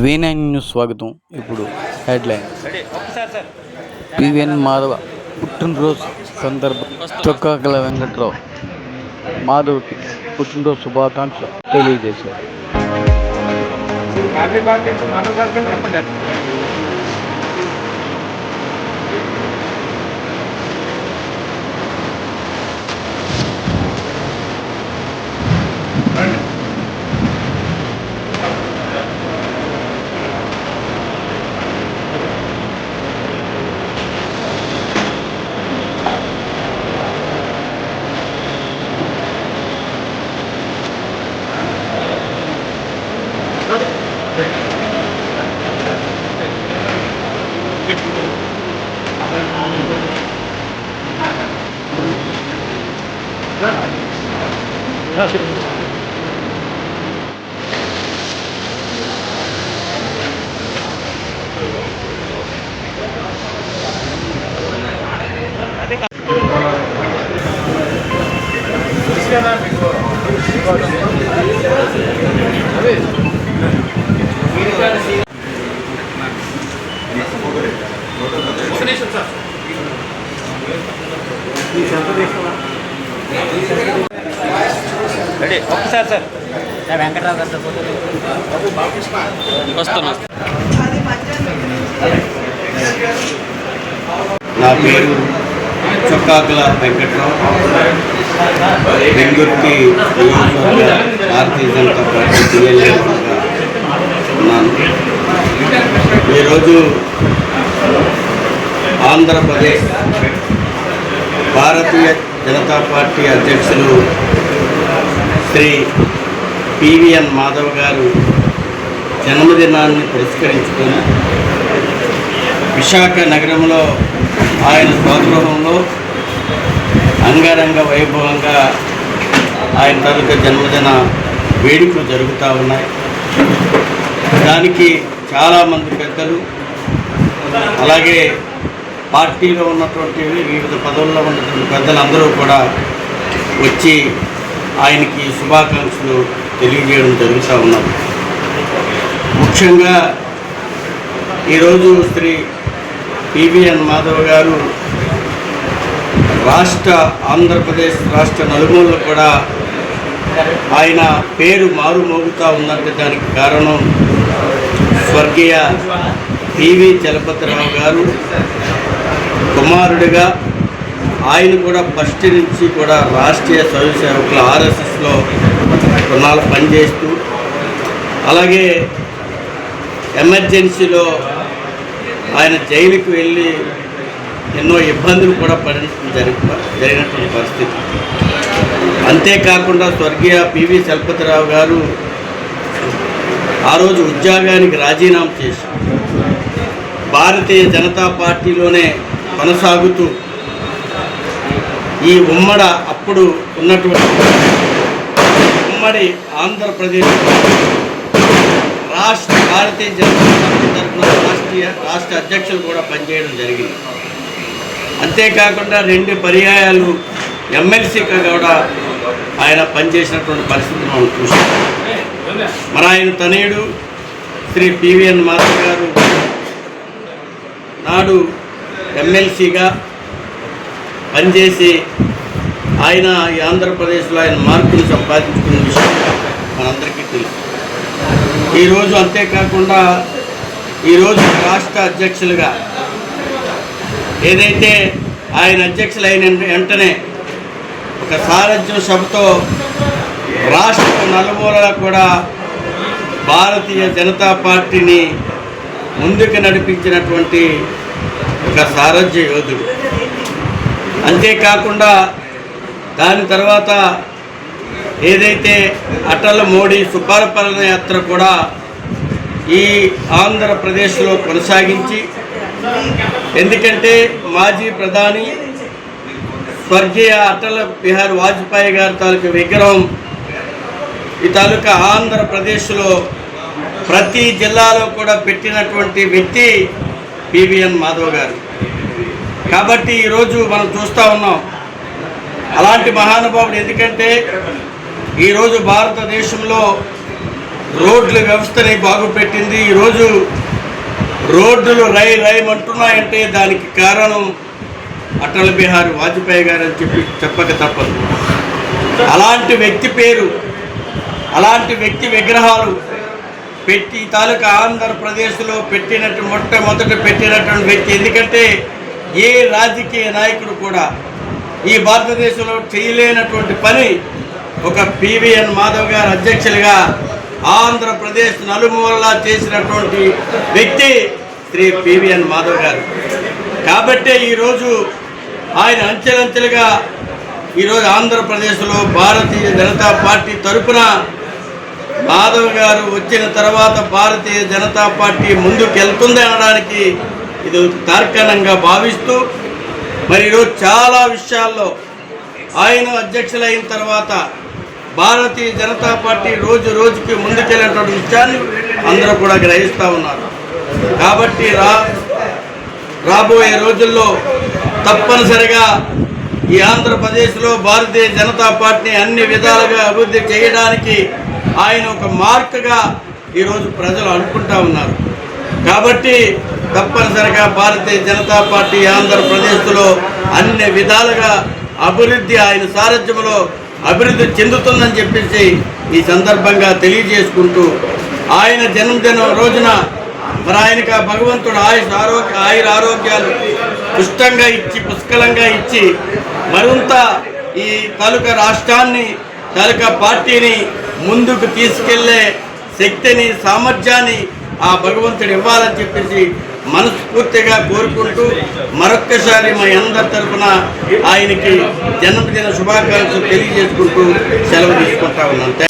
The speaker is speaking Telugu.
V9 న్యూస్ స్వాగతం. ఇప్పుడు హెడ్లైన్. పివిఎన్ మాధవ పుట్టినరోజు సందర్భంగా చొక్కాకల వెంకట్రావు మాధవ్కి పుట్టినరోజు శుభాకాంక్షలు తెలియజేశారు. ఒకసారి సార్ వెంకట్రావు గారితో వస్తున్నా. నా పేరు చొక్కాకుల వెంకట్రావు. బెంగళూరుకి భారతీయ జనతా పార్టీ పిఎల్ఏగా ఉన్నాను. ఈరోజు ఆంధ్రప్రదేశ్ భారతీయ జనతా పార్టీ అధ్యక్షులు శ్రీ పివిఎన్ మాధవ్ గారు జన్మదినాన్ని పురస్కరించుకొని విశాఖ నగరంలో ఆయన స్వగృహంలో అంగరంగ వైభవంగా ఆయన తాలూకా జన్మదిన వేడుకలు జరుగుతూ ఉన్నాయి. దానికి చాలామంది పెద్దలు, అలాగే పార్టీలో ఉన్నటువంటి వివిధ పదవుల్లో ఉన్నటువంటి పెద్దలందరూ కూడా వచ్చి ఆయనకి శుభాకాంక్షలు తెలియజేయడం జరుగుతూ ఉన్నారు. ముఖ్యంగా ఈరోజు శ్రీ పివిఎన్ మాధవ్ గారు ఆంధ్రప్రదేశ్ రాష్ట్ర నలుమూలలో కూడా ఆయన పేరు మారుమోగుతూ ఉందంటే దానికి కారణం స్వర్గీయ పివి చలపతిరావు గారు కుమారుడిగా ఆయన కూడా ఫస్ట్ నుంచి కూడా రాష్ట్రీయ స్వయం సేవకులు ఆర్ఎస్ఎస్లో కొన్నాళ్ళు పనిచేస్తూ, అలాగే ఎమర్జెన్సీలో ఆయన జైలుకు వెళ్ళి ఎన్నో ఇబ్బందులు కూడా జరిగినటువంటి పరిస్థితి. అంతేకాకుండా స్వర్గీయ పివి చలపతిరావు గారు ఆ రోజు ఉద్యోగానికి రాజీనామా చేసి భారతీయ జనతా పార్టీలోనే కొనసాగుతూ ఈ అప్పుడు ఉన్నటువంటి ఉమ్మడి ఆంధ్రప్రదేశ్ భారతీయ జనతా పార్టీ తరఫున రాష్ట్ర అధ్యక్షులు కూడా పనిచేయడం జరిగింది. అంతేకాకుండా 2 పర్యాయాలు ఎమ్మెల్సీగా కూడా ఆయన పనిచేసినటువంటి పరిస్థితిని మనం చూసాం. మరి ఆయన తనయుడు శ్రీ పివిఎన్ మాధవ్ గారు నాడు ఎమ్మెల్సీగా పనిచేసి ఆయన ఈ ఆంధ్రప్రదేశ్లో ఆయన మార్కులు సంపాదించుకున్న విషయం మనందరికీ తెలుసు. ఈరోజు అంతేకాకుండా ఈరోజు రాష్ట్ర అధ్యక్షులుగా ఏదైతే ఆయన అధ్యక్షులైన వెంటనే ఒక సారథ్యం సభతో రాష్ట్ర నలుమూలలా కూడా భారతీయ జనతా పార్టీని ముందుకు నడిపించినటువంటి ఒక సారథ్య యోధుడు. అంతేకాకుండా దాని తర్వాత ఏదైతే అటల్ మోడీ సుపరిపాలన యాత్ర కూడా ఈ ఆంధ్రప్రదేశ్లో కొనసాగించి, ఎందుకంటే మాజీ ప్రధాని స్వర్గీయ అటల్ బిహారీ వాజ్పేయి గారి తాలూకా విగ్రహం ఈ తాలూకా ఆంధ్రప్రదేశ్లో ప్రతి జిల్లాలో కూడా పెట్టినటువంటి వ్యక్తి పివిఎన్ మాధవ్ గారు. కాబట్టి ఈరోజు మనం చూస్తూ ఉన్నాం అలాంటి మహానుభావుడు. ఎందుకంటే ఈరోజు భారతదేశంలో రోడ్ల వ్యవస్థని బాగుపెట్టింది. ఈరోజు రోడ్డులు రైమంటున్నాయంటే దానికి కారణం అటల్ బిహారీ వాజ్పేయి గారు అని చెప్పక తప్పదు. అలాంటి వ్యక్తి పేరు, అలాంటి వ్యక్తి విగ్రహాలు పెట్టి తాలూకా ఆంధ్రప్రదేశ్లో మొట్టమొదట పెట్టినటువంటి వ్యక్తి. ఎందుకంటే ఏ రాజకీయ నాయకుడు కూడా ఈ భారతదేశంలో చేయలేనటువంటి పని ఒక పివిఎన్ మాధవ్ గారు అధ్యక్షులుగా ఆంధ్రప్రదేశ్ నలుమూలలా చేసినటువంటి వ్యక్తి శ్రీ పివిఎన్ మాధవ్ గారు. కాబట్టే ఈరోజు ఆయన అంచెలంచెలుగా ఈరోజు ఆంధ్రప్రదేశ్లో భారతీయ జనతా పార్టీ తరఫున మాధవ్ గారు వచ్చిన తర్వాత భారతీయ జనతా పార్టీ ముందుకు వెళ్తుంది అనడానికి ఇది తార్కాణంగా భావిస్తూ, మరి ఈరోజు చాలా విషయాల్లో ఆయన అధ్యక్షులైన తర్వాత భారతీయ జనతా పార్టీ రోజు రోజుకి ముందుకెళ్ళినటువంటి విషయాన్ని అందరూ కూడా గ్రహిస్తూ ఉన్నారు. కాబట్టి రాబోయే రోజుల్లో తప్పనిసరిగా ఈ ఆంధ్రప్రదేశ్లో భారతీయ జనతా పార్టీ అన్ని విధాలుగా అభివృద్ధి చేయడానికి ఆయన ఒక మార్క్గా ఈరోజు ప్రజలు అనుకుంటా ఉన్నారు. కాబట్టి తప్పనిసరిగా భారతీయ జనతా పార్టీ ఆంధ్రప్రదేశ్లో అన్ని విధాలుగా అభివృద్ధి ఆయన సారథ్యంలో అభివృద్ధి చెందుతుందని చెప్పేసి ఈ సందర్భంగా తెలియజేసుకుంటూ, ఆయన జన్మదినం రోజున మరి ఆయనకు భగవంతుడు ఆయురారోగ్యాలు పుష్కలంగా ఇచ్చి మరింత ఈ తాలూకా రాష్ట్రాన్ని తాలూకా పార్టీని ముందుకు తీసుకెళ్లే శక్తిని సామర్థ్యాన్ని ఆ భగవంతుడు ఇవ్వాలని చెప్పేసి మనస్ఫూర్తిగా కోరుకుంటూ మరొక్కసారి మా అందరి తరఫున ఆయనకి జన్మదిన శుభాకాంక్షలు తెలియజేసుకుంటూ సెలవు తీసుకుంటా ఉన్నాను.